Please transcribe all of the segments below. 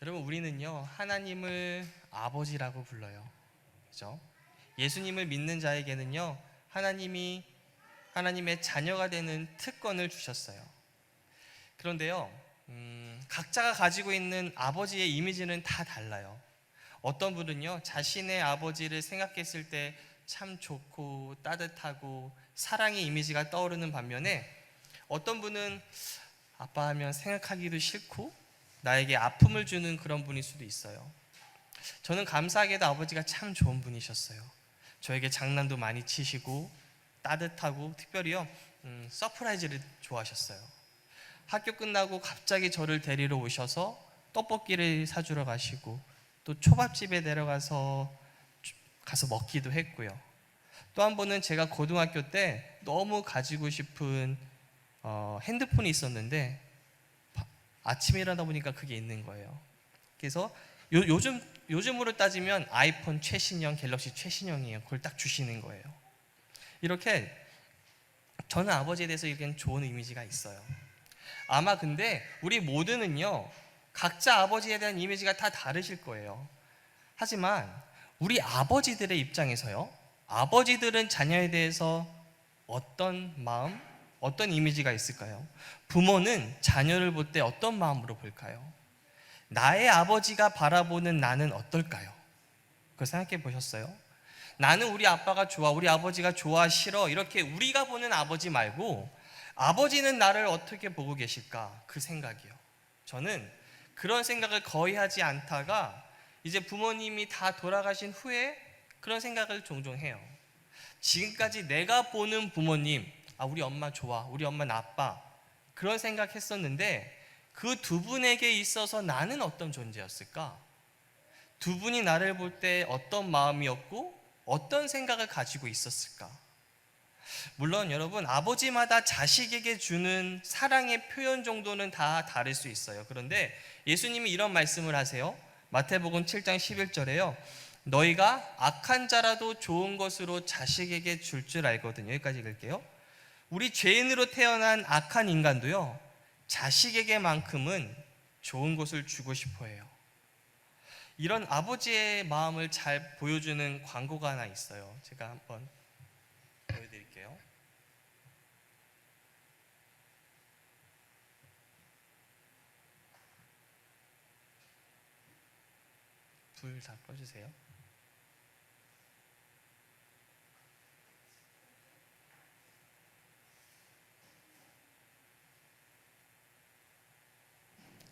여러분, 우리는요 하나님을 아버지라고 불러요. 그죠? 예수님을 믿는 자에게는요 하나님이 하나님의 자녀가 되는 특권을 주셨어요. 그런데요 각자가 가지고 있는 아버지의 이미지는 다 달라요. 어떤 분은요 자신의 아버지를 생각했을 때 참 좋고 따뜻하고 사랑의 이미지가 떠오르는 반면에, 어떤 분은 아빠 하면 생각하기도 싫고 나에게 아픔을 주는 그런 분일 수도 있어요. 저는 감사하게도 아버지가 참 좋은 분이셨어요. 저에게 장난도 많이 치시고 따뜻하고, 특별히요 서프라이즈를 좋아하셨어요. 학교 끝나고 갑자기 저를 데리러 오셔서 떡볶이를 사주러 가시고, 또 초밥집에 내려가서 먹기도 했고요. 또 한 번은 제가 고등학교 때 너무 가지고 싶은 핸드폰이 있었는데 아침에 일어나다 보니까 그게 있는 거예요. 그래서 요즘으로 따지면 아이폰 최신형, 갤럭시 최신형이에요. 그걸 딱 주시는 거예요. 이렇게 저는 아버지에 대해서 이렇게 좋은 이미지가 있어요. 아마 근데 우리 모두는요 각자 아버지에 대한 이미지가 다 다르실 거예요. 하지만 우리 아버지들의 입장에서요, 아버지들은 자녀에 대해서 어떤 마음, 어떤 이미지가 있을까요? 부모는 자녀를 볼 때 어떤 마음으로 볼까요? 나의 아버지가 바라보는 나는 어떨까요? 그거 생각해 보셨어요? 나는 우리 아빠가 좋아, 우리 아버지가 좋아, 싫어, 이렇게 우리가 보는 아버지 말고 아버지는 나를 어떻게 보고 계실까? 그 생각이요. 저는 그런 생각을 거의 하지 않다가 이제 부모님이 다 돌아가신 후에 그런 생각을 종종 해요. 지금까지 내가 보는 부모님, 우리 엄마 좋아, 우리 엄마 나빠, 그런 생각했었는데 그 두 분에게 있어서 나는 어떤 존재였을까? 두 분이 나를 볼 때 어떤 마음이었고 어떤 생각을 가지고 있었을까? 물론 여러분, 아버지마다 자식에게 주는 사랑의 표현 정도는 다 다를 수 있어요. 그런데 예수님이 이런 말씀을 하세요. 마태복음 7장 11절에요. 너희가 악한 자라도 좋은 것으로 자식에게 줄 알거든요. 여기까지 읽을게요. 우리 죄인으로 태어난 악한 인간도요 자식에게만큼은 좋은 것을 주고 싶어 해요. 이런 아버지의 마음을 잘 보여주는 광고가 하나 있어요. 제가 한번 보여드릴게요. 불 다 꺼주세요.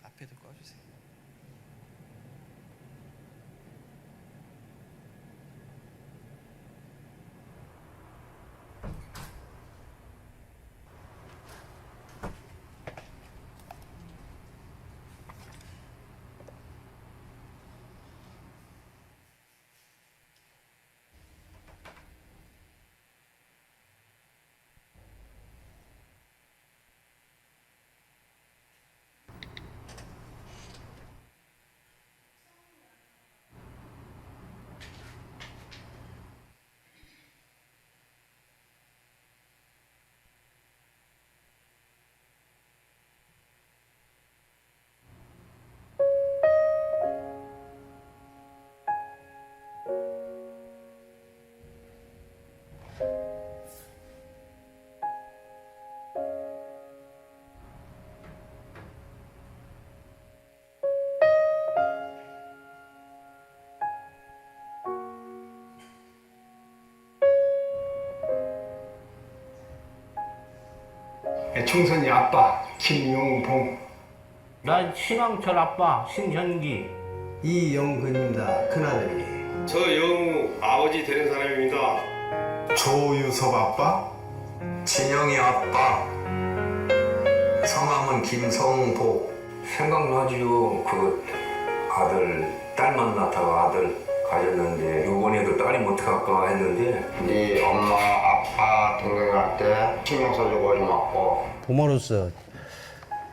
앞에도 꺼주세요. 총선이 아빠 김용봉, 난 신왕철 아빠 신현기. 이영근입니다. 큰아들이. 저 영우 아버지 되는 사람입니다. 조유섭 아빠, 진영이 아빠. 성함은 김성보. 생각나지요. 그 아들, 딸만 낳다가 아들 가졌는데 이번에도 딸이 못 갈까 했는데 네 엄마 아빠 동생한테 신경 써주고 좀 왔고. 부모로서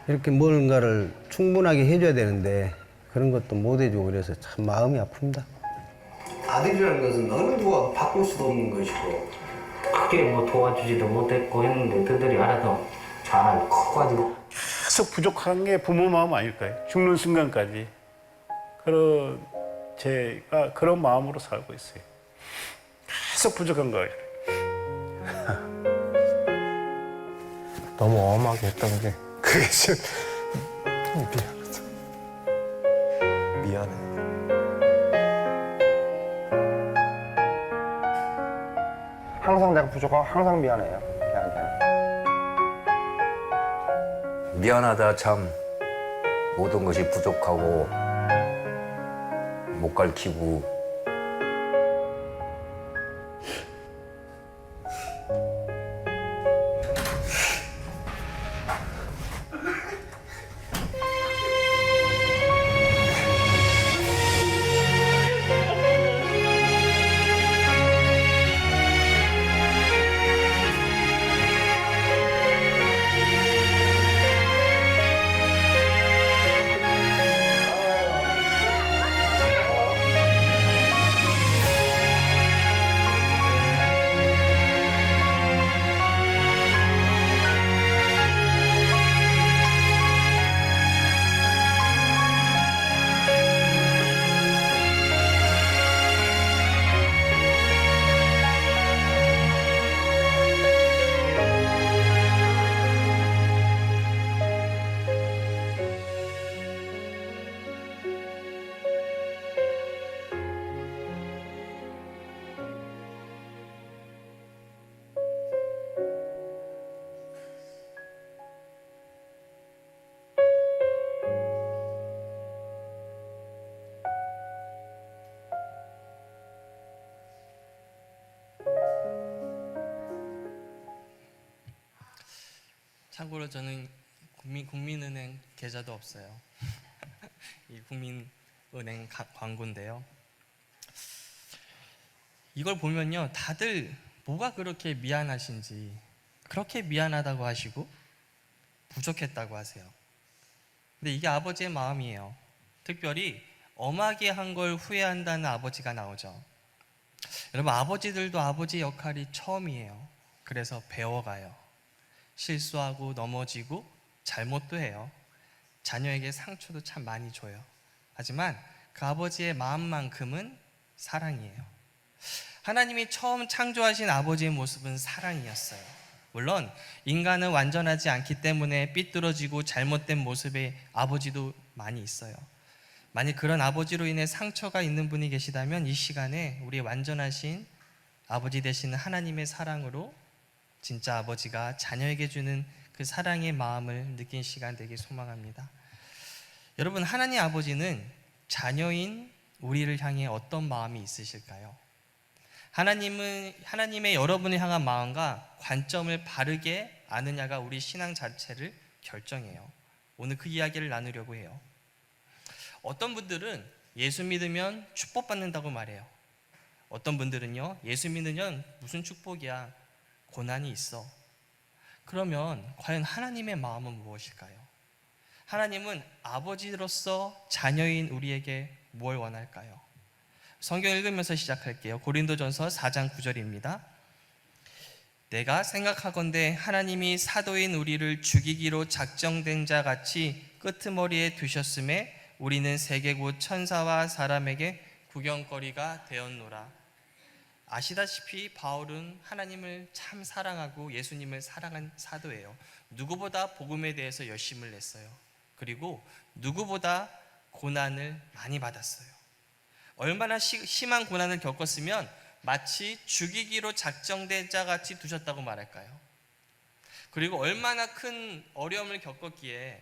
이렇게 뭔가를 충분하게 해줘야 되는데 그런 것도 못 해주고 그래서 참 마음이 아픕니다. 아들이라는 것은 어느 누가 바꿀 수도 없는 것이고. 크게 뭐 도와주지도 못했고 했는데 그들이 알아서 잘 커가지고. 계속 부족한 게 부모 마음 아닐까요? 죽는 순간까지. 그런 제가 그런 마음으로 살고 있어요. 계속 부족한 거예요. 너무 엄하게 했던 게 그게 지금 미안하다. 미안해. 항상 내가 부족하고 항상 미안해요. 걔한테는. 미안하다 참. 모든 것이 부족하고 못 가르치고 참고로 저는 국민은행 계좌도 없어요. 이 국민은행 광고인데요. 이걸 보면요, 다들 뭐가 그렇게 미안하신지, 그렇게 미안하다고 하시고 부족했다고 하세요. 근데 이게 아버지의 마음이에요. 특별히 엄하게 한 걸 후회한다는 아버지가 나오죠. 여러분, 아버지들도 아버지 역할이 처음이에요. 그래서 배워가요. 실수하고 넘어지고 잘못도 해요. 자녀에게 상처도 참 많이 줘요. 하지만 그 아버지의 마음만큼은 사랑이에요. 하나님이 처음 창조하신 아버지의 모습은 사랑이었어요. 물론 인간은 완전하지 않기 때문에 삐뚤어지고 잘못된 모습의 아버지도 많이 있어요. 만약 그런 아버지로 인해 상처가 있는 분이 계시다면 이 시간에 우리 완전하신 아버지 되시는 하나님의 사랑으로 진짜 아버지가 자녀에게 주는 그 사랑의 마음을 느낀 시간 되길 소망합니다. 여러분, 하나님 아버지는 자녀인 우리를 향해 어떤 마음이 있으실까요? 하나님의 여러분을 향한 마음과 관점을 바르게 아느냐가 우리 신앙 자체를 결정해요. 오늘 그 이야기를 나누려고 해요. 어떤 분들은 예수 믿으면 축복받는다고 말해요. 어떤 분들은요, 예수 믿으면 무슨 축복이야, 고난이 있어. 그러면 과연 하나님의 마음은 무엇일까요? 하나님은 아버지로서 자녀인 우리에게 뭘 원할까요? 성경 읽으면서 시작할게요. 고린도전서 4장 9절입니다. 내가 생각하건대 하나님이 사도인 우리를 죽이기로 작정된 자 같이 끄트머리에 두셨음에 우리는 세계 곧 천사와 사람에게 구경거리가 되었노라. 아시다시피 바울은 하나님을 참 사랑하고 예수님을 사랑한 사도예요. 누구보다 복음에 대해서 열심을 냈어요. 그리고 누구보다 고난을 많이 받았어요. 얼마나 심한 고난을 겪었으면 마치 죽이기로 작정된 자 같이 두셨다고 말할까요? 그리고 얼마나 큰 어려움을 겪었기에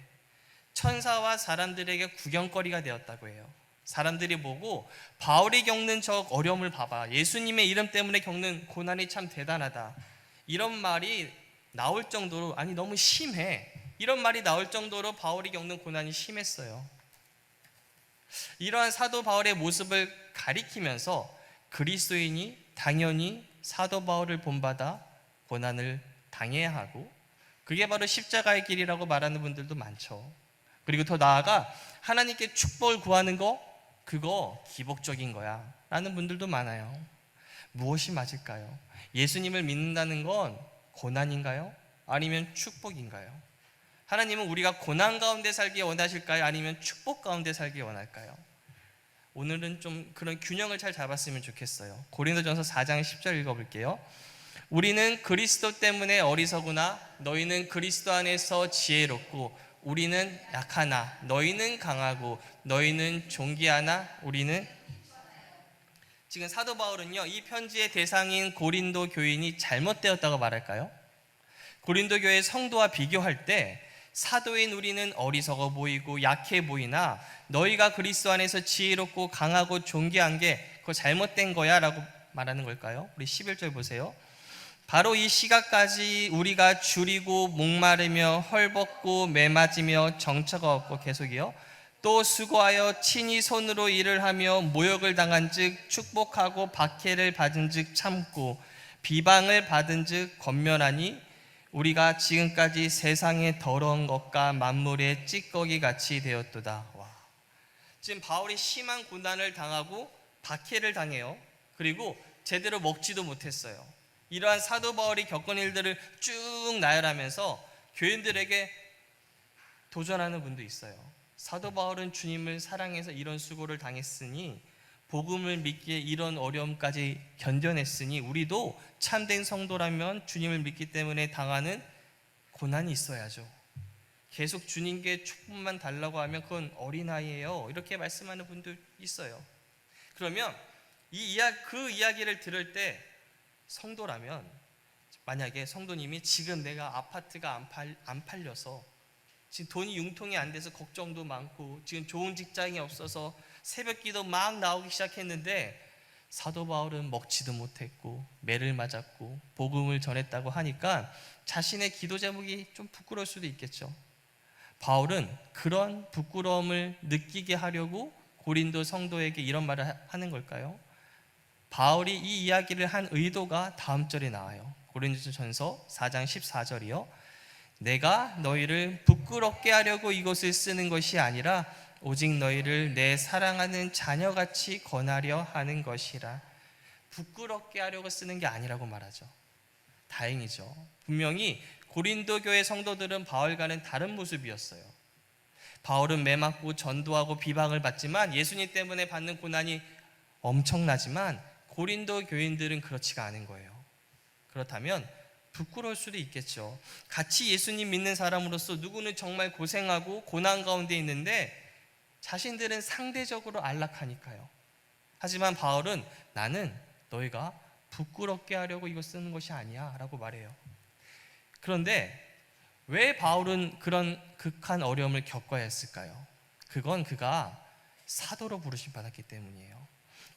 천사와 사람들에게 구경거리가 되었다고 해요. 사람들이 보고 바울이 겪는 저 어려움을 봐봐, 예수님의 이름 때문에 겪는 고난이 참 대단하다, 이런 말이 나올 정도로, 아니 너무 심해, 이런 말이 나올 정도로 바울이 겪는 고난이 심했어요. 이러한 사도 바울의 모습을 가리키면서 그리스도인이 당연히 사도 바울을 본받아 고난을 당해야 하고, 그게 바로 십자가의 길이라고 말하는 분들도 많죠. 그리고 더 나아가 하나님께 축복을 구하는 거, 그거 기복적인 거야 라는 분들도 많아요. 무엇이 맞을까요? 예수님을 믿는다는 건 고난인가요? 아니면 축복인가요? 하나님은 우리가 고난 가운데 살기 원하실까요? 아니면 축복 가운데 살기 원할까요? 오늘은 좀 그런 균형을 잘 잡았으면 좋겠어요. 고린도전서 4장 10절 읽어볼게요. 우리는 그리스도 때문에 어리석으나 너희는 그리스도 안에서 지혜롭고 우리는 약하나 너희는 강하고 너희는 존귀하나 우리는. 지금 사도 바울은요, 이 편지의 대상인 고린도 교인이 잘못되었다고 말할까요? 고린도 교회 성도와 비교할 때 사도인 우리는 어리석어 보이고 약해 보이나 너희가 그리스도 안에서 지혜롭고 강하고 존귀한 게 그거 잘못된 거야 라고 말하는 걸까요? 우리 11절 보세요. 바로 이 시각까지 우리가 줄이고 목마르며 헐벗고 매맞으며 정처가 없고, 계속이요, 또 수고하여 친히 손으로 일을 하며 모욕을 당한 즉 축복하고 박해를 받은 즉 참고 비방을 받은 즉 권면하니 우리가 지금까지 세상의 더러운 것과 만물의 찌꺼기 같이 되었도다. 와. 지금 바울이 심한 고난을 당하고 박해를 당해요. 그리고 제대로 먹지도 못했어요. 이러한 사도 바울이 겪은 일들을 쭉 나열하면서 교인들에게 도전하는 분도 있어요. 사도 바울은 주님을 사랑해서 이런 수고를 당했으니, 복음을 믿기에 이런 어려움까지 견뎌냈으니 우리도 참된 성도라면 주님을 믿기 때문에 당하는 고난이 있어야죠. 계속 주님께 축복만 달라고 하면 그건 어린아이예요, 이렇게 말씀하는 분도 있어요. 그러면 그 이야기를 들을 때 성도라면, 만약에 성도님이 지금 내가 아파트가 안 팔려서 지금 돈이 융통이 안 돼서 걱정도 많고 지금 좋은 직장이 없어서 새벽기도 막 나오기 시작했는데 사도 바울은 먹지도 못했고 매를 맞았고 복음을 전했다고 하니까 자신의 기도 제목이 좀 부끄러울 수도 있겠죠. 바울은 그런 부끄러움을 느끼게 하려고 고린도 성도에게 이런 말을 하는 걸까요? 바울이 이 이야기를 한 의도가 다음 절에 나와요. 고린도전서 4장 14절이요. 내가 너희를 부끄럽게 하려고 이것을 쓰는 것이 아니라 오직 너희를 내 사랑하는 자녀같이 권하려 하는 것이라. 부끄럽게 하려고 쓰는 게 아니라고 말하죠. 다행이죠. 분명히 고린도 교회 성도들은 바울과는 다른 모습이었어요. 바울은 매맞고 전도하고 비방을 받지만 예수님 때문에 받는 고난이 엄청나지만 고린도 교인들은 그렇지가 않은 거예요. 그렇다면 부끄러울 수도 있겠죠. 같이 예수님 믿는 사람으로서 누구는 정말 고생하고 고난 가운데 있는데 자신들은 상대적으로 안락하니까요. 하지만 바울은 나는 너희가 부끄럽게 하려고 이거 쓰는 것이 아니야 라고 말해요. 그런데 왜 바울은 그런 극한 어려움을 겪어야 했을까요? 그건 그가 사도로 부르심 받았기 때문이에요.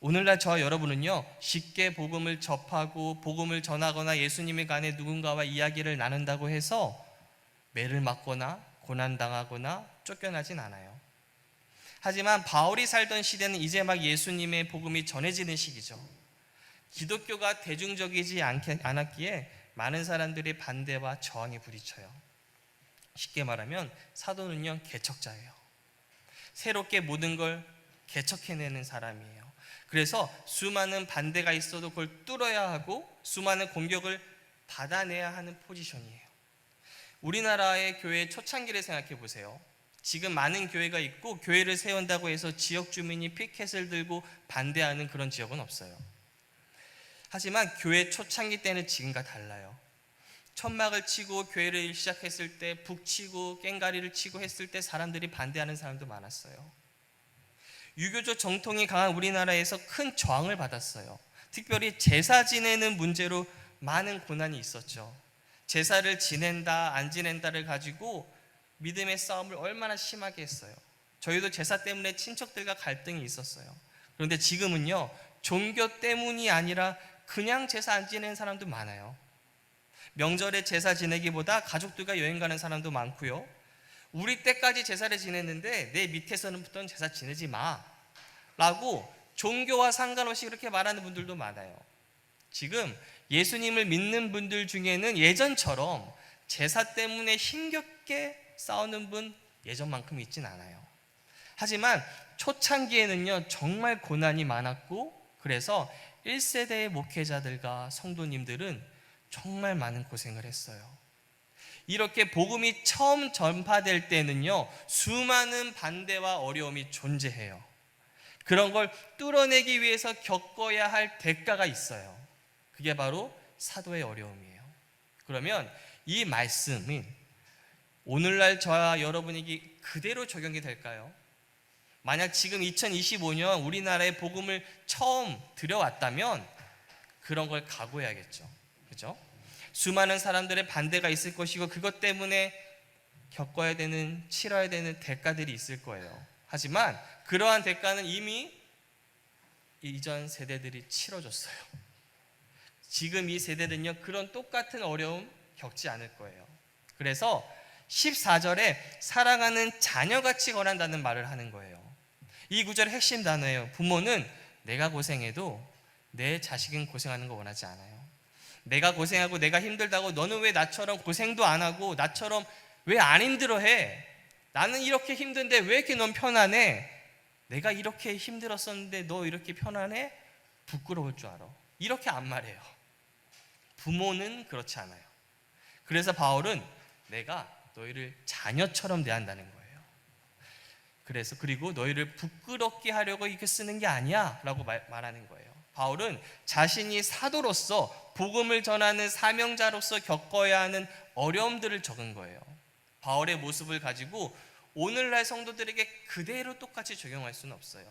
오늘날 저와 여러분은요, 쉽게 복음을 접하고 복음을 전하거나 예수님에 관해 누군가와 이야기를 나눈다고 해서 매를 맞거나 고난당하거나 쫓겨나진 않아요. 하지만 바울이 살던 시대는 이제 막 예수님의 복음이 전해지는 시기죠. 기독교가 대중적이지 않았기에 많은 사람들이 반대와 저항에 부딪혀요. 쉽게 말하면 사도는요, 개척자예요. 새롭게 모든 걸 개척해내는 사람이에요. 그래서 수많은 반대가 있어도 그걸 뚫어야 하고 수많은 공격을 받아내야 하는 포지션이에요. 우리나라의 교회 초창기를 생각해 보세요. 지금 많은 교회가 있고 교회를 세운다고 해서 지역 주민이 피켓을 들고 반대하는 그런 지역은 없어요. 하지만 교회 초창기 때는 지금과 달라요. 천막을 치고 교회를 시작했을 때 북치고 깽가리를 치고 했을 때 사람들이 반대하는 사람도 많았어요. 유교적 정통이 강한 우리나라에서 큰 저항을 받았어요. 특별히 제사 지내는 문제로 많은 고난이 있었죠. 제사를 지낸다 안 지낸다를 가지고 믿음의 싸움을 얼마나 심하게 했어요. 저희도 제사 때문에 친척들과 갈등이 있었어요. 그런데 지금은요, 종교 때문이 아니라 그냥 제사 안 지내는 사람도 많아요. 명절에 제사 지내기보다 가족들과 여행 가는 사람도 많고요. 우리 때까지 제사를 지냈는데 내 밑에서는부터는 제사 지내지 마 라고 종교와 상관없이 그렇게 말하는 분들도 많아요. 지금 예수님을 믿는 분들 중에는 예전처럼 제사 때문에 힘겹게 싸우는 분 예전만큼 있진 않아요. 하지만 초창기에는요, 정말 고난이 많았고 그래서 1세대의 목회자들과 성도님들은 정말 많은 고생을 했어요. 이렇게 복음이 처음 전파될 때는요, 수많은 반대와 어려움이 존재해요. 그런 걸 뚫어내기 위해서 겪어야 할 대가가 있어요. 그게 바로 사도의 어려움이에요. 그러면 이 말씀은 오늘날 저와 여러분에게 그대로 적용이 될까요? 만약 지금 2025년 우리나라에 복음을 처음 들여왔다면 그런 걸 각오해야겠죠. 그죠? 수많은 사람들의 반대가 있을 것이고 그것 때문에 겪어야 되는, 치러야 되는 대가들이 있을 거예요. 하지만 그러한 대가는 이미 이전 세대들이 치러줬어요. 지금 이 세대는요, 그런 똑같은 어려움 겪지 않을 거예요. 그래서 14절에 사랑하는 자녀같이 권한다는 말을 하는 거예요. 이 구절의 핵심 단어예요. 부모는 내가 고생해도 내 자식은 고생하는 거 원하지 않아요. 내가 고생하고 내가 힘들다고 너는 왜 나처럼 고생도 안 하고 나처럼 왜 안 힘들어해? 나는 이렇게 힘든데 왜 이렇게 넌 편안해? 내가 이렇게 힘들었었는데 너 이렇게 편안해? 부끄러울 줄 알아. 이렇게 안 말해요. 부모는 그렇지 않아요. 그래서 바울은 내가 너희를 자녀처럼 대한다는 거예요. 그래서 그리고 너희를 부끄럽게 하려고 이렇게 쓰는 게 아니야 라고 말하는 거예요. 바울은 자신이 사도로서 복음을 전하는 사명자로서 겪어야 하는 어려움들을 적은 거예요. 바울의 모습을 가지고 오늘날 성도들에게 그대로 똑같이 적용할 수는 없어요.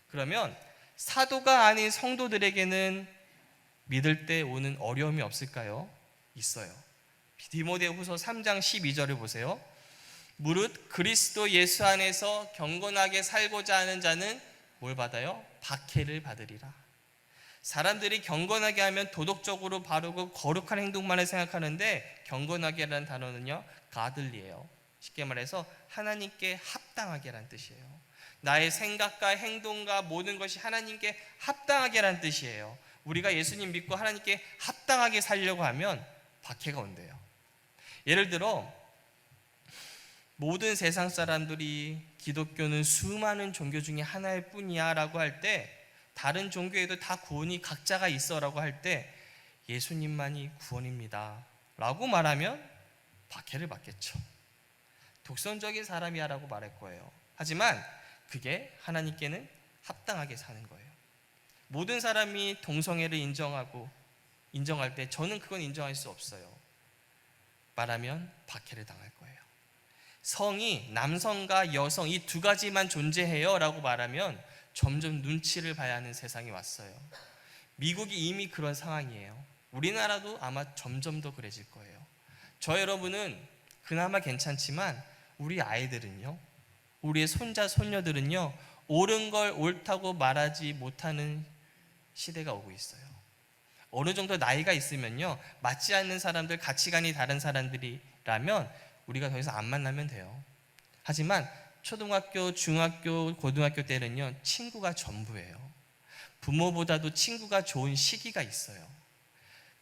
그러면 사도가 아닌 성도들에게는 믿을 때 오는 어려움이 없을까요? 있어요. 디모데후서 3장 12절을 보세요. 무릇 그리스도 예수 안에서 경건하게 살고자 하는 자는 뭘 받아요? 박해를 받으리라. 사람들이 경건하게 하면 도덕적으로 바르고 거룩한 행동만을 생각하는데 경건하게라는 단어는요, 가들리예요. 쉽게 말해서 하나님께 합당하게라는 뜻이에요. 나의 생각과 행동과 모든 것이 하나님께 합당하게라는 뜻이에요. 우리가 예수님 믿고 하나님께 합당하게 살려고 하면 박해가 온대요. 예를 들어 모든 세상 사람들이 기독교는 수많은 종교 중에 하나일 뿐이야 라고 할 때, 다른 종교에도 다 구원이 각자가 있어 라고 할 때 예수님만이 구원입니다 라고 말하면 박해를 받겠죠. 독선적인 사람이야 라고 말할 거예요. 하지만 그게 하나님께는 합당하게 사는 거예요. 모든 사람이 동성애를 인정할 때 저는 그건 인정할 수 없어요 말하면 박해를 당할 거예요. 성이 남성과 여성 이 두 가지만 존재해요 라고 말하면 점점 눈치를 봐야 하는 세상이 왔어요. 미국이 이미 그런 상황이에요. 우리나라도 아마 점점 더 그래질 거예요. 저 여러분은 그나마 괜찮지만 우리 아이들은요, 우리의 손자 손녀들은요, 옳은 걸 옳다고 말하지 못하는 시대가 오고 있어요. 어느 정도 나이가 있으면요, 맞지 않는 사람들, 가치관이 다른 사람들이라면 우리가 더 이상 안 만나면 돼요. 하지만 초등학교, 중학교, 고등학교 때는요, 친구가 전부예요. 부모보다도 친구가 좋은 시기가 있어요.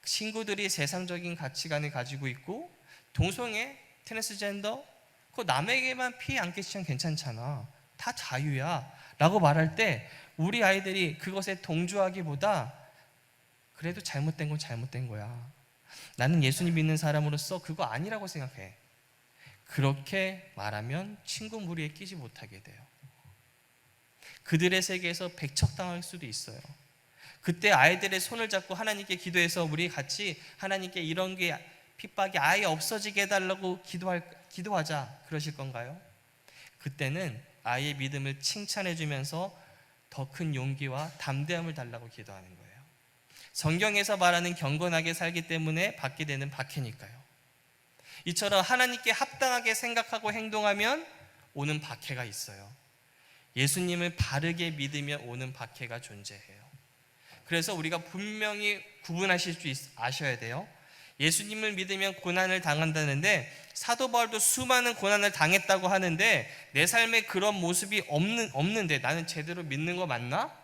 친구들이 세상적인 가치관을 가지고 있고, 동성애, 트랜스젠더, 그거 남에게만 피해 안 끼치면 괜찮잖아, 다 자유야 라고 말할 때 우리 아이들이 그것에 동조하기보다 그래도 잘못된 건 잘못된 거야, 나는 예수님 믿는 사람으로서 그거 아니라고 생각해, 그렇게 말하면 친구 무리에 끼지 못하게 돼요. 그들의 세계에서 배척당할 수도 있어요. 그때 아이들의 손을 잡고 하나님께 기도해서 우리 같이 하나님께 이런 게 핍박이 아예 없어지게 해달라고 기도하자 그러실 건가요? 그때는 아이의 믿음을 칭찬해 주면서 더 큰 용기와 담대함을 달라고 기도하는 거예요. 성경에서 말하는 경건하게 살기 때문에 받게 되는 박해니까요. 이처럼 하나님께 합당하게 생각하고 행동하면 오는 박해가 있어요. 예수님을 바르게 믿으며 오는 박해가 존재해요. 그래서 우리가 분명히 구분하실 줄 아셔야 돼요. 예수님을 믿으면 고난을 당한다는데, 사도 바울도 수많은 고난을 당했다고 하는데 내 삶에 그런 모습이 없는데 나는 제대로 믿는 거 맞나?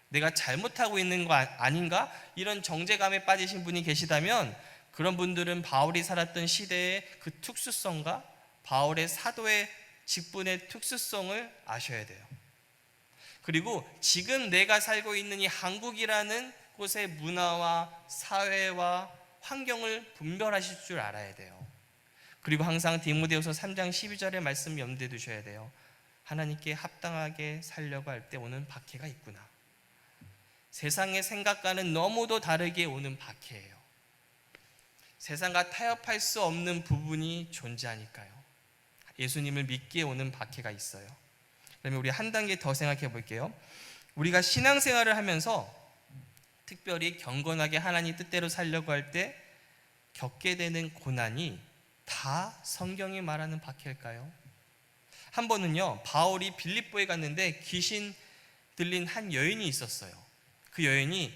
내가 잘못하고 있는 거 아닌가? 이런 정죄감에 빠지신 분이 계시다면 그런 분들은 바울이 살았던 시대의 그 특수성과 바울의 사도의 직분의 특수성을 아셔야 돼요. 그리고 지금 내가 살고 있는 이 한국이라는 곳의 문화와 사회와 환경을 분별하실 줄 알아야 돼요. 그리고 항상 디모데후서 3장 12절의 말씀 염두에 두셔야 돼요. 하나님께 합당하게 살려고 할 때 오는 박해가 있구나. 세상의 생각과는 너무도 다르게 오는 박해예요. 세상과 타협할 수 없는 부분이 존재하니까요. 예수님을 믿기에 오는 박해가 있어요. 그러면 우리 한 단계 더 생각해 볼게요. 우리가 신앙생활을 하면서 특별히 경건하게 하나님 뜻대로 살려고 할 때 겪게 되는 고난이 다 성경이 말하는 박해일까요? 한 번은요, 바울이 빌립보에 갔는데 귀신 들린 한 여인이 있었어요. 그 여인이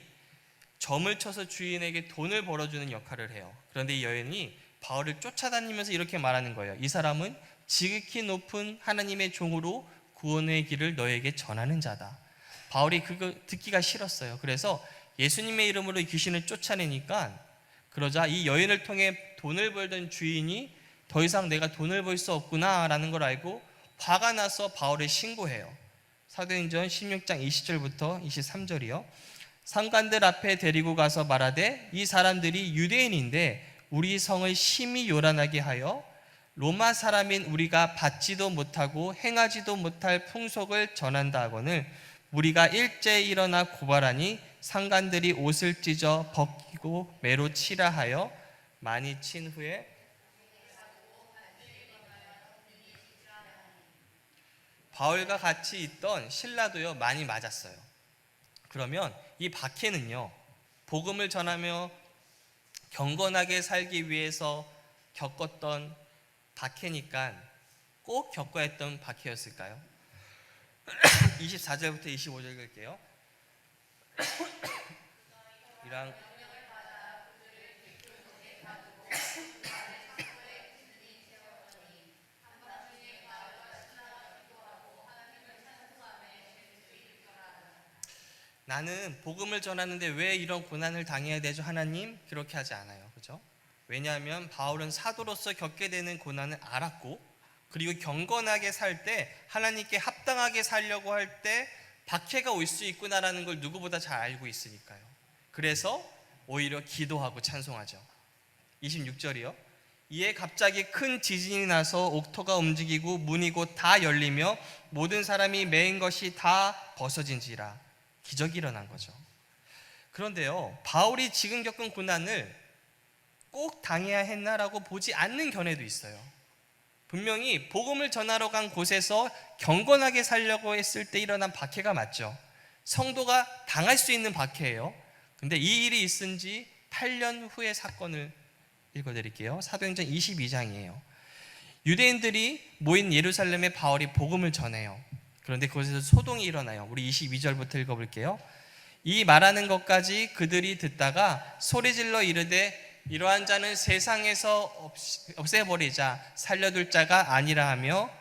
점을 쳐서 주인에게 돈을 벌어주는 역할을 해요. 그런데 이 여인이 바울을 쫓아다니면서 이렇게 말하는 거예요. 이 사람은 지극히 높은 하나님의 종으로 구원의 길을 너에게 전하는 자다. 바울이 그거 듣기가 싫었어요. 그래서 예수님의 이름으로 귀신을 쫓아내니까, 그러자 이 여인을 통해 돈을 벌던 주인이 더 이상 내가 돈을 벌 수 없구나 라는 걸 알고 화가 나서 바울을 신고해요. 사도행전 16장 20절부터 23절이요. 상관들 앞에 데리고 가서 말하되 이 사람들이 유대인인데 우리 성을 심히 요란하게 하여 로마 사람인 우리가 받지도 못하고 행하지도 못할 풍속을 전한다 하거늘 우리가 일제에 일어나 고발하니 상관들이 옷을 찢어 벗기고 매로 치라 하여 많이 친 후에 바울과 같이 있던 신라도요 많이 맞았어요. 그러면 이 박해는요 복음을 전하며 경건하게 살기 위해서 겪었던 박해니까 꼭 겪어야 했던 박해였을까요? 24절부터 25절 읽을게요. 이랑 나는 복음을 전하는데 왜 이런 고난을 당해야 되죠? 하나님, 그렇게 하지 않아요. 그죠? 왜냐하면 바울은 사도로서 겪게 되는 고난을 알았고, 그리고 경건하게 살 때 하나님께 합당하게 살려고 할 때 박해가 올 수 있구나라는 걸 누구보다 잘 알고 있으니까요. 그래서 오히려 기도하고 찬송하죠. 26절이요. 이에 갑자기 큰 지진이 나서 옥토가 움직이고 문이 곧 다 열리며 모든 사람이 매인 것이 다 벗어진지라. 기적이 일어난 거죠. 그런데요, 바울이 지금 겪은 고난을 꼭 당해야 했나라고 보지 않는 견해도 있어요. 분명히 복음을 전하러 간 곳에서 경건하게 살려고 했을 때 일어난 박해가 맞죠. 성도가 당할 수 있는 박해예요. 근데 이 일이 있은 지 8년 후의 사건을 읽어드릴게요. 사도행전 22장이에요. 유대인들이 모인 예루살렘에 바울이 복음을 전해요. 그런데 그곳에서 소동이 일어나요. 우리 22절부터 읽어볼게요. 이 말하는 것까지 그들이 듣다가 소리질러 이르되 이러한 자는 세상에서 없애버리자 살려둘 자가 아니라 하며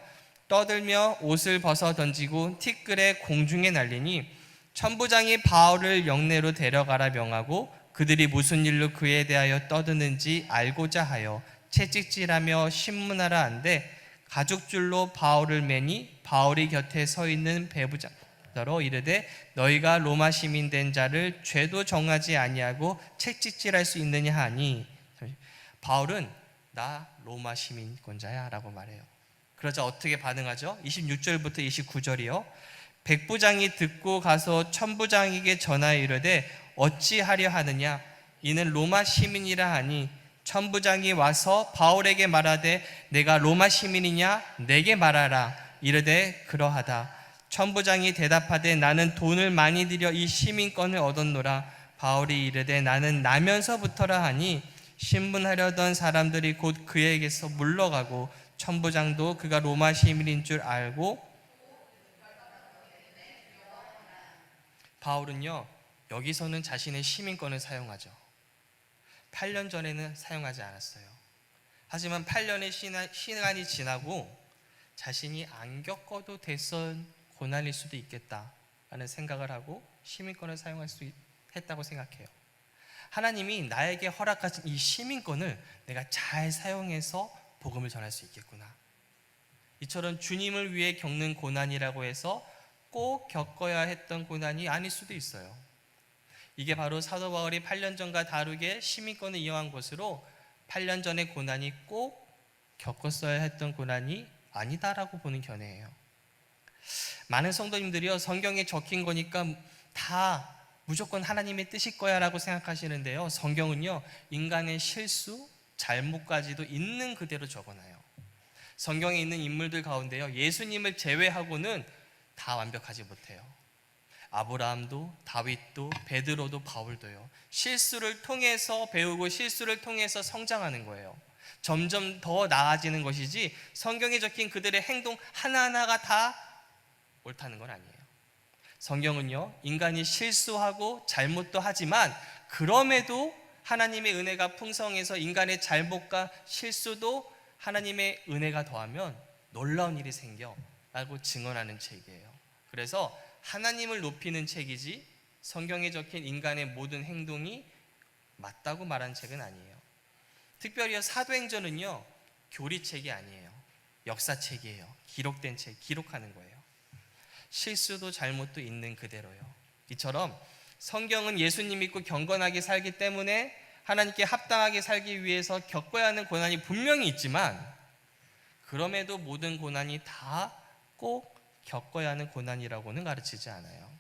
떠들며 옷을 벗어 던지고 티끌에 공중에 날리니 천부장이 바울을 영내로 데려가라 명하고 그들이 무슨 일로 그에 대하여 떠드는지 알고자 하여 채찍질하며 신문하라 한데 가죽줄로 바울을 매니 바울이 곁에 서 있는 배부장더러 이르되 너희가 로마 시민 된 자를 죄도 정하지 아니하고 채찍질할 수 있느냐 하니 바울은 나 로마 시민권자야 라고 말해요. 그러자 어떻게 반응하죠? 26절부터 29절이요. 백부장이 듣고 가서 천부장에게 전하여 이르되 어찌하려 하느냐 이는 로마 시민이라 하니 천부장이 와서 바울에게 말하되 내가 로마 시민이냐 내게 말하라 이르되 그러하다. 천부장이 대답하되 나는 돈을 많이 들여 이 시민권을 얻었노라. 바울이 이르되 나는 나면서부터라 하니 신문하려던 사람들이 곧 그에게서 물러가고 천부장도 그가 로마 시민인 줄 알고 바울은요 여기서는 자신의 시민권을 사용하죠. 8년 전에는 사용하지 않았어요. 하지만 8년의 시간이 지나고 자신이 안 겪어도 됐던 고난일 수도 있겠다라는 생각을 하고 시민권을 사용할 수 했다고 생각해요. 하나님이 나에게 허락하신 이 시민권을 내가 잘 사용해서 복음을 전할 수 있겠구나. 이처럼 주님을 위해 겪는 고난이라고 해서 꼭 겪어야 했던 고난이 아닐 수도 있어요. 이게 바로 사도 바울이 8년 전과 다르게 시민권을 이용한 것으로 8년 전의 고난이 꼭 겪었어야 했던 고난이 아니다라고 보는 견해예요. 많은 성도님들이요, 성경에 적힌 거니까 다 무조건 하나님의 뜻일 거야 라고 생각하시는데요, 성경은요 인간의 실수, 잘못까지도 있는 그대로 적어놔요. 성경에 있는 인물들 가운데요, 예수님을 제외하고는 다 완벽하지 못해요. 아브라함도, 다윗도, 베드로도, 바울도요, 실수를 통해서 배우고 실수를 통해서 성장하는 거예요. 점점 더 나아지는 것이지 성경에 적힌 그들의 행동 하나하나가 다 옳다는 건 아니에요. 성경은요, 인간이 실수하고 잘못도 하지만 그럼에도 하나님의 은혜가 풍성해서 인간의 잘못과 실수도 하나님의 은혜가 더하면 놀라운 일이 생겨라고 증언하는 책이에요. 그래서 하나님을 높이는 책이지 성경에 적힌 인간의 모든 행동이 맞다고 말하는 책은 아니에요. 특별히 사도행전은요, 교리책이 아니에요. 역사책이에요. 기록된 책, 기록하는 거예요. 실수도 잘못도 있는 그대로요. 이처럼 성경은 예수님 믿고 경건하게 살기 때문에 하나님께 합당하게 살기 위해서 겪어야 하는 고난이 분명히 있지만 그럼에도 모든 고난이 다 꼭 겪어야 하는 고난이라고는 가르치지 않아요.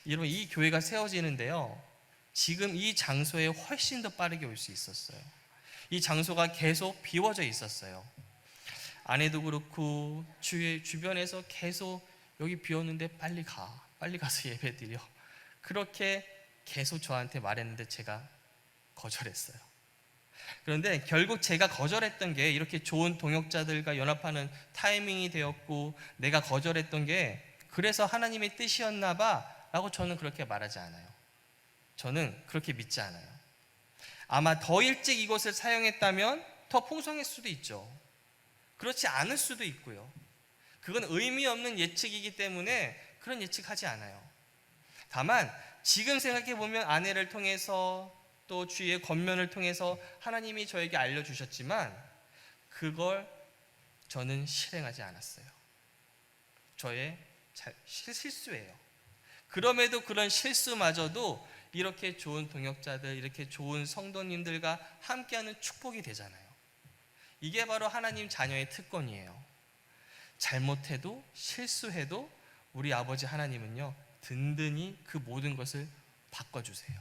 여러분, 이 교회가 세워지는데요, 지금 이 장소에 훨씬 더 빠르게 올 수 있었어요. 이 장소가 계속 비워져 있었어요. 아내도 그렇고 주변에서 계속 여기 비었는데 빨리 가서 예배 드려, 그렇게 계속 저한테 말했는데 제가 거절했어요. 그런데 결국 제가 거절했던 게 이렇게 좋은 동역자들과 연합하는 타이밍이 되었고, 내가 거절했던 게 그래서 하나님의 뜻이었나 봐 라고 저는 그렇게 말하지 않아요. 저는 그렇게 믿지 않아요. 아마 더 일찍 이곳을 사용했다면 더 풍성할 수도 있죠. 그렇지 않을 수도 있고요. 그건 의미 없는 예측이기 때문에 그런 예측하지 않아요. 다만 지금 생각해 보면 아내를 통해서 또 주위의 권면을 통해서 하나님이 저에게 알려주셨지만 그걸 저는 실행하지 않았어요. 저의 실수예요. 그럼에도 그런 실수마저도 이렇게 좋은 동역자들, 이렇게 좋은 성도님들과 함께하는 축복이 되잖아요. 이게 바로 하나님 자녀의 특권이에요. 잘못해도 실수해도 우리 아버지 하나님은요, 든든히 그 모든 것을 바꿔주세요.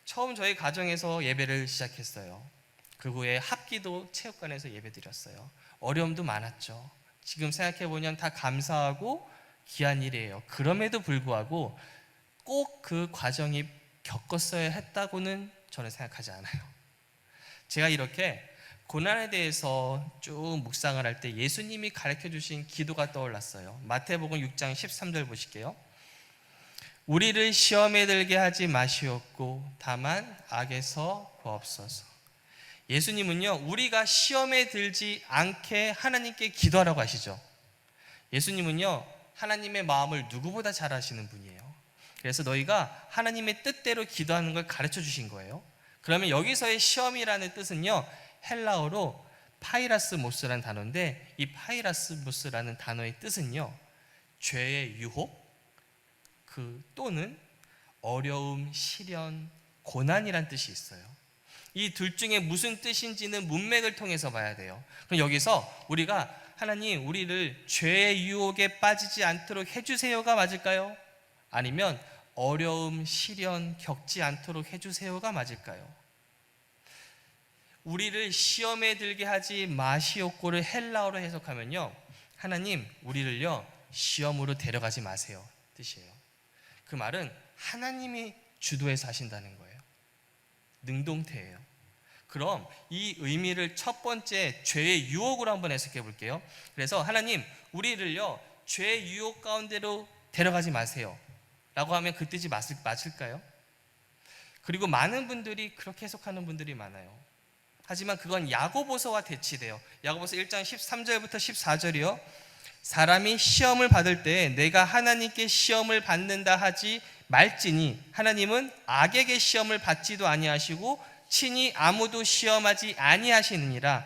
처음 저희 가정에서 예배를 시작했어요. 그 후에 합기도 체육관에서 예배드렸어요. 어려움도 많았죠. 지금 생각해보면 다 감사하고 귀한 일이에요. 그럼에도 불구하고 꼭 그 과정이 겪었어야 했다고는 저는 생각하지 않아요. 제가 이렇게 고난에 대해서 쭉 묵상을 할 때 예수님이 가르쳐 주신 기도가 떠올랐어요. 마태복음 6장 13절 보실게요. 우리를 시험에 들게 하지 마시옵고 다만 악에서 구하옵소서. 예수님은요, 우리가 시험에 들지 않게 하나님께 기도하라고 하시죠. 예수님은요, 하나님의 마음을 누구보다 잘 아시는 분이에요. 그래서 너희가 하나님의 뜻대로 기도하는 걸 가르쳐 주신 거예요. 그러면 여기서의 시험이라는 뜻은요, 헬라어로 파이라스모스라는 단어인데, 이 파이라스모스라는 단어의 뜻은요, 죄의 유혹, 또는 어려움, 시련, 고난이란 뜻이 있어요. 이 둘 중에 무슨 뜻인지는 문맥을 통해서 봐야 돼요. 그럼 여기서 우리가 하나님, 우리를 죄의 유혹에 빠지지 않도록 해주세요가 맞을까요? 아니면 어려움, 시련 겪지 않도록 해주세요가 맞을까요? 우리를 시험에 들게 하지 마시옵고를 헬라어로 해석하면요, 하나님, 우리를요 시험으로 데려가지 마세요 뜻이에요. 그 말은 하나님이 주도해서 하신다는 거예요. 능동태예요. 그럼 이 의미를 첫 번째 죄의 유혹으로 한번 해석해 볼게요. 그래서 하나님, 우리를요 죄의 유혹 가운데로 데려가지 마세요 라고 하면 그 뜻이 맞을까요? 그리고 많은 분들이 그렇게 해석하는 분들이 많아요. 하지만 그건 야고보서와 대치돼요. 야고보서 1장 13절부터 14절이요. 사람이 시험을 받을 때 내가 하나님께 시험을 받는다 하지 말지니 하나님은 악에게 시험을 받지도 아니하시고 친히 아무도 시험하지 아니하시느니라.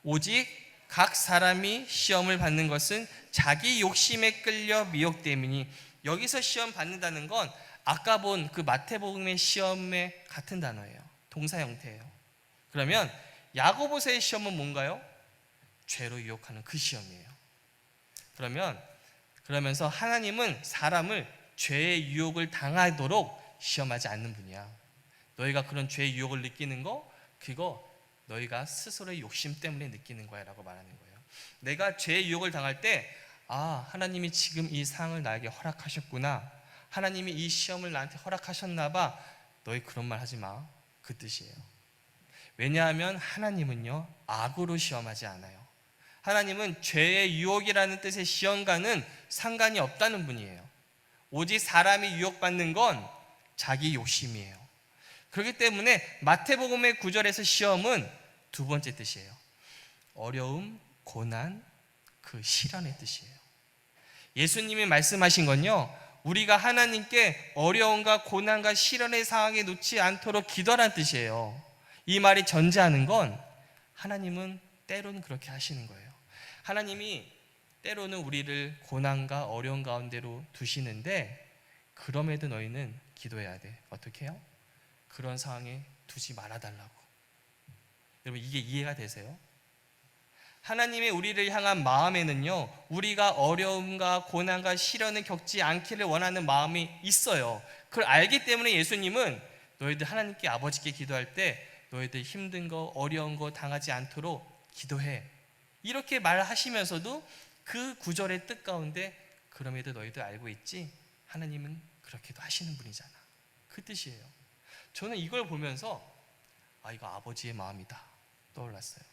오직 각 사람이 시험을 받는 것은 자기 욕심에 끌려 미혹됨이니. 여기서 시험 받는다는 건 아까 본 그 마태복음의 시험에 같은 단어예요. 동사 형태예요. 그러면 야고보서의 시험은 뭔가요? 죄로 유혹하는 그 시험이에요. 그러면 그러면서 하나님은 사람을 죄의 유혹을 당하도록 시험하지 않는 분이야. 너희가 그런 죄의 유혹을 느끼는 거, 그거 너희가 스스로의 욕심 때문에 느끼는 거야 라고 말하는 거예요. 내가 죄의 유혹을 당할 때 하나님이 지금 이 상황을 나에게 허락하셨구나, 하나님이 이 시험을 나한테 허락하셨나 봐, 너희 그런 말 하지 마, 그 뜻이에요. 왜냐하면 하나님은요, 악으로 시험하지 않아요. 하나님은 죄의 유혹이라는 뜻의 시험과는 상관이 없다는 분이에요. 오직 사람이 유혹받는 건 자기 욕심이에요. 그렇기 때문에 마태복음의 9절에서 시험은 두 번째 뜻이에요. 어려움, 고난, 그 시련의 뜻이에요. 예수님이 말씀하신 건요, 우리가 하나님께 어려움과 고난과 시련의 상황에 놓지 않도록 기도란 뜻이에요. 이 말이 전제하는 건 하나님은 때로는 그렇게 하시는 거예요. 하나님이 때로는 우리를 고난과 어려운 가운데로 두시는데, 그럼에도 너희는 기도해야 돼. 어떻게 해요? 그런 상황에 두지 말아달라고. 여러분, 이게 이해가 되세요? 하나님의 우리를 향한 마음에는요, 우리가 어려움과 고난과 시련을 겪지 않기를 원하는 마음이 있어요. 그걸 알기 때문에 예수님은 너희들 하나님께, 아버지께 기도할 때 너희들 힘든 거, 어려운 거 당하지 않도록 기도해, 이렇게 말하시면서도 그 구절의 뜻 가운데 그럼에도 너희들 알고 있지? 하나님은 그렇게도 하시는 분이잖아, 그 뜻이에요. 저는 이걸 보면서 이거 아버지의 마음이다 떠올랐어요.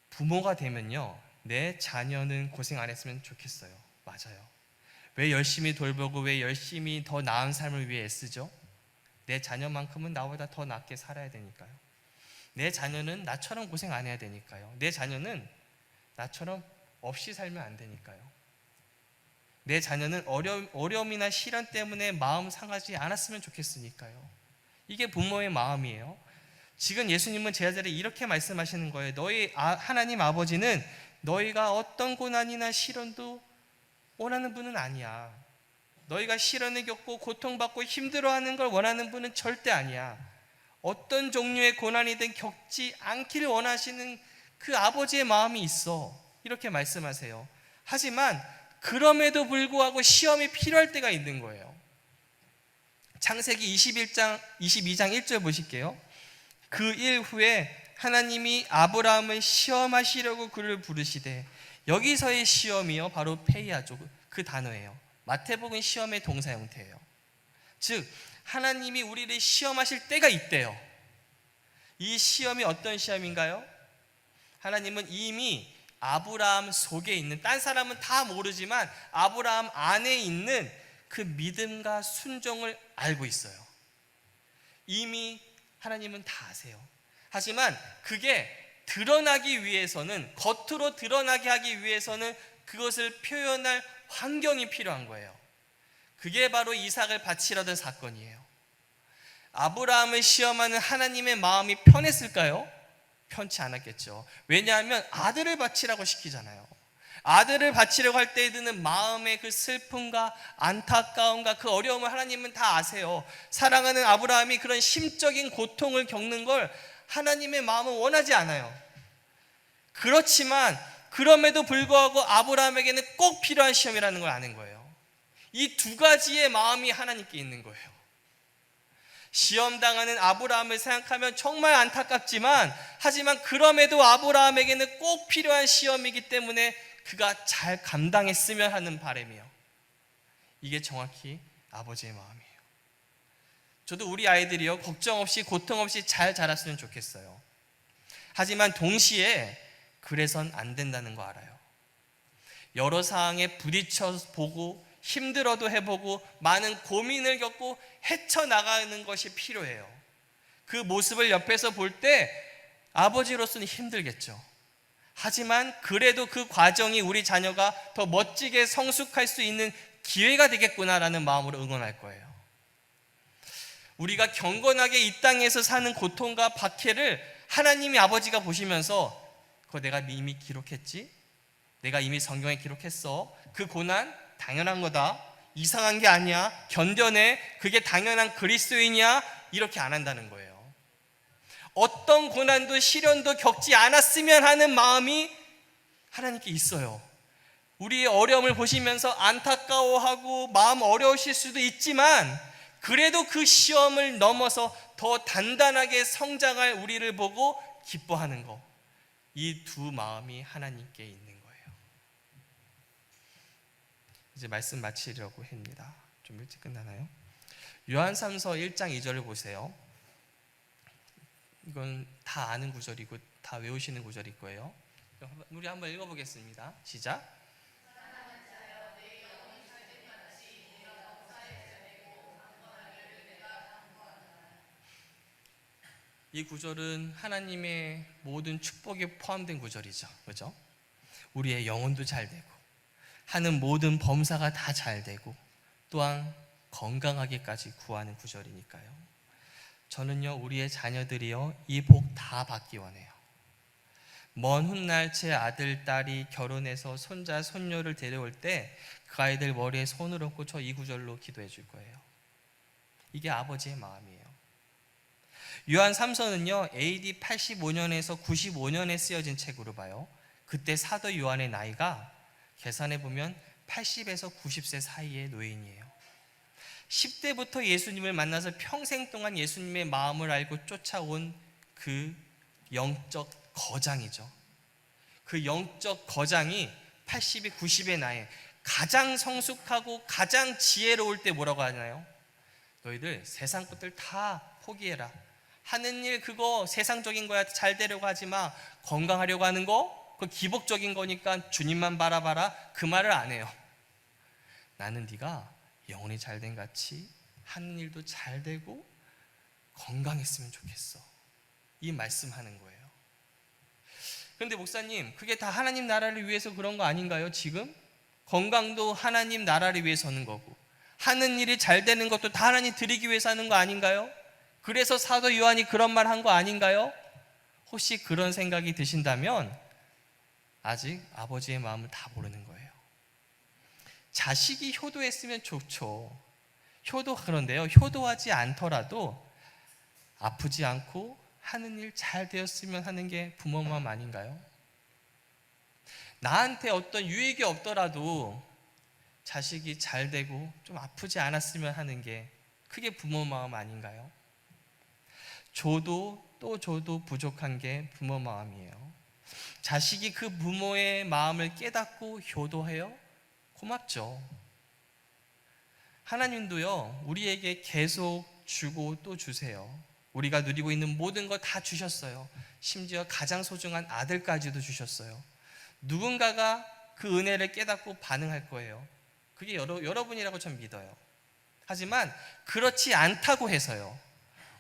부모가 되면요, 내 자녀는 고생 안 했으면 좋겠어요. 맞아요. 왜 열심히 돌보고 왜 열심히 더 나은 삶을 위해 애쓰죠? 내 자녀만큼은 나보다 더 낫게 살아야 되니까요. 내 자녀는 나처럼 고생 안 해야 되니까요. 내 자녀는 나처럼 없이 살면 안 되니까요. 내 자녀는 어려움이나 시련 때문에 마음 상하지 않았으면 좋겠으니까요. 이게 부모의 마음이에요. 지금 예수님은 제자들에게 이렇게 말씀하시는 거예요. 너희 하나님 아버지는 너희가 어떤 고난이나 시련도 원하는 분은 아니야. 너희가 시련을 겪고 고통받고 힘들어하는 걸 원하는 분은 절대 아니야. 어떤 종류의 고난이든 겪지 않기를 원하시는 그 아버지의 마음이 있어. 이렇게 말씀하세요. 하지만 그럼에도 불구하고 시험이 필요할 때가 있는 거예요. 창세기 22장 1절 보실게요. 그 일 후에 하나님이 아브라함을 시험하시려고 그를 부르시되, 여기서의 시험이요 바로 페이아죠, 그 단어예요. 마태복음 시험의 동사 형태예요. 즉 하나님이 우리를 시험하실 때가 있대요. 이 시험이 어떤 시험인가요? 하나님은 이미 아브라함 속에 있는, 딴 사람은 다 모르지만 아브라함 안에 있는 그 믿음과 순종을 알고 있어요. 이미 하나님은 다 아세요. 하지만 그게 드러나기 위해서는, 겉으로 드러나게 하기 위해서는 그것을 표현할 환경이 필요한 거예요. 그게 바로 이삭을 바치려던 사건이에요. 아브라함을 시험하는 하나님의 마음이 편했을까요? 편치 않았겠죠. 왜냐하면 아들을 바치라고 시키잖아요. 아들을 바치려고 할 때 드는 마음의 그 슬픔과 안타까움과 그 어려움을 하나님은 다 아세요. 사랑하는 아브라함이 그런 심적인 고통을 겪는 걸 하나님의 마음은 원하지 않아요. 그렇지만 그럼에도 불구하고 아브라함에게는 꼭 필요한 시험이라는 걸 아는 거예요. 이 두 가지의 마음이 하나님께 있는 거예요. 시험당하는 아브라함을 생각하면 정말 안타깝지만, 하지만 그럼에도 아브라함에게는 꼭 필요한 시험이기 때문에 그가 잘 감당했으면 하는 바람이에요. 이게 정확히 아버지의 마음이에요. 저도 우리 아이들이요, 걱정 없이 고통 없이 잘 자랐으면 좋겠어요. 하지만 동시에 그래선 안 된다는 거 알아요. 여러 상황에 부딪혀 보고 힘들어도 해보고 많은 고민을 겪고 헤쳐나가는 것이 필요해요. 그 모습을 옆에서 볼 때 아버지로서는 힘들겠죠. 하지만 그래도 그 과정이 우리 자녀가 더 멋지게 성숙할 수 있는 기회가 되겠구나라는 마음으로 응원할 거예요. 우리가 경건하게 이 땅에서 사는 고통과 박해를 하나님이 아버지가 보시면서, 그거 내가 이미 기록했지? 내가 이미 성경에 기록했어. 그 고난 당연한 거다. 이상한 게 아니야. 견뎌내. 그게 당연한 그리스도인이야. 이렇게 안 한다는 거예요. 어떤 고난도 시련도 겪지 않았으면 하는 마음이 하나님께 있어요. 우리의 어려움을 보시면서 안타까워하고 마음 어려우실 수도 있지만 그래도 그 시험을 넘어서 더 단단하게 성장할 우리를 보고 기뻐하는 것, 이 두 마음이 하나님께 있는 거예요. 이제 말씀 마치려고 합니다. 좀 일찍 끝나나요? 요한삼서 1장 2절을 보세요. 이건 다 아는 구절이고 다 외우시는 구절일 거예요. 우리 한번 읽어보겠습니다. 시작. 이 구절은 하나님의 모든 축복이 포함된 구절이죠. 그죠? 우리의 영혼도 잘 되고 하는 모든 범사가 다 잘 되고 또한 건강하게까지 구하는 구절이니까요. 저는요, 우리의 자녀들이요, 이 복 다 받기 원해요. 먼 훗날 제 아들, 딸이 결혼해서 손자, 손녀를 데려올 때 그 아이들 머리에 손을 얹고 저 이 구절로 기도해 줄 거예요. 이게 아버지의 마음이에요. 요한 3서는요, AD 85년에서 95년에 쓰여진 책으로 봐요. 그때 사도 요한의 나이가 계산해 보면 80에서 90세 사이의 노인이에요. 10대부터 예수님을 만나서 평생 동안 예수님의 마음을 알고 쫓아온 그 영적 거장이죠. 그 영적 거장이 80에 90의 나이에 가장 성숙하고 가장 지혜로울 때 뭐라고 하나요? 너희들 세상 것들 다 포기해라. 하는 일 그거 세상적인 거야 잘 되려고 하지 마. 건강하려고 하는 거 그거 기복적인 거니까 주님만 바라봐라. 그 말을 안 해요. 나는 네가 영혼이 잘된 같이 하는 일도 잘 되고 건강했으면 좋겠어. 이 말씀하는 거예요. 그런데 목사님, 그게 다 하나님 나라를 위해서 그런 거 아닌가요? 지금 건강도 하나님 나라를 위해서 하는 거고 하는 일이 잘 되는 것도 다 하나님 드리기 위해서 하는 거 아닌가요? 그래서 사도 요한이 그런 말 한 거 아닌가요? 혹시 그런 생각이 드신다면 아직 아버지의 마음을 다 모르는 거예요. 자식이 효도했으면 좋죠. 그런데요, 효도하지 않더라도 아프지 않고 하는 일 잘 되었으면 하는 게 부모 마음 아닌가요? 나한테 어떤 유익이 없더라도 자식이 잘 되고 좀 아프지 않았으면 하는 게 그게 부모 마음 아닌가요? 줘도 또 줘도 부족한 게 부모 마음이에요. 자식이 그 부모의 마음을 깨닫고 효도해요? 고맙죠. 하나님도요, 우리에게 계속 주고 또 주세요. 우리가 누리고 있는 모든 거 다 주셨어요. 심지어 가장 소중한 아들까지도 주셨어요. 누군가가 그 은혜를 깨닫고 반응할 거예요. 그게 여러분이라고 전 믿어요. 하지만 그렇지 않다고 해서요,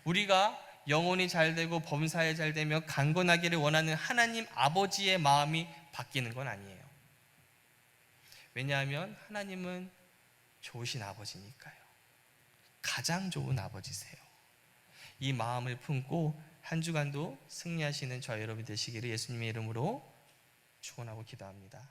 우리가 영혼이 잘 되고 범사에 잘 되며 강건하기를 원하는 하나님 아버지의 마음이 바뀌는 건 아니에요. 왜냐하면 하나님은 좋으신 아버지니까요. 가장 좋은 아버지세요. 이 마음을 품고 한 주간도 승리하시는 저와 여러분 되시기를 예수님의 이름으로 축원하고 기도합니다.